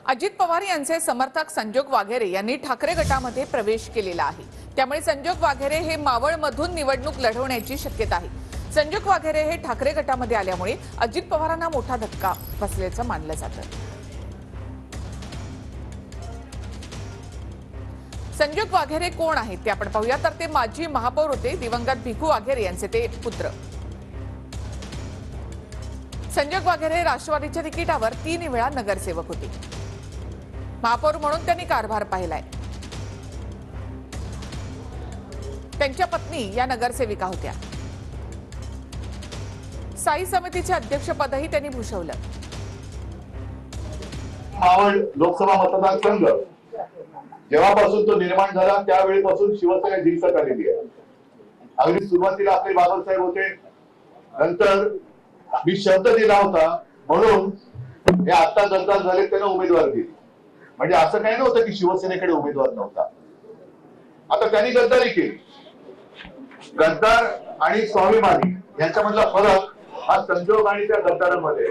अजित पवार यांचे समर्थक संजोग वाघेरे यांनी ठाकरे गटामध्ये प्रवेश केलेला आहे। त्यामुळे संजोग वाघेरे हे मावळमधून निवडणूक लढवण्याची शक्यता आहे। संजोग वाघेरे हे ठाकरे गटामध्ये आल्यामुळे अजित पवारांना मोठा धक्का बसल्याचं मानलं जातं। संजोग वाघेरे कोण आहेत ते आपण पाहूया। तर ते माजी महापौर होते दिवंगत भिकू वाघेरे यांचे ते पुत्र। संजोग वाघेरे राष्ट्रवादीच्या तिकिटावर 3 वेळा नगरसेवक होते। महापौर म्हणून त्यांनी कारभार पाहिलाय। त्यांच्या पत्नी या नगरसेविका होत्या। स्थायी समितीचे अध्यक्षपदही त्यांनी भूषवलं। मावळ लोकसभा मतदारसंघ जेव्हापासून तो निर्माण झाला त्यावेळीपासून शिवसेना जिंकत आलेली आहे। अगदी सुरुवातीला आपले बाबासाहेब होते, नंतर मी शब्द दिला होता म्हणून हे आता गद्दार झाले त्यांना उमेदवार दिली। म्हणजे असं काही नव्हतं की शिवसेनेकडे उमेदवार नव्हता। आता त्यांनी गद्दारी केली। गद्दार आणि स्वाभिमानी यांच्यामधला फरक हा संजोग आणि त्या गद्दारांमध्ये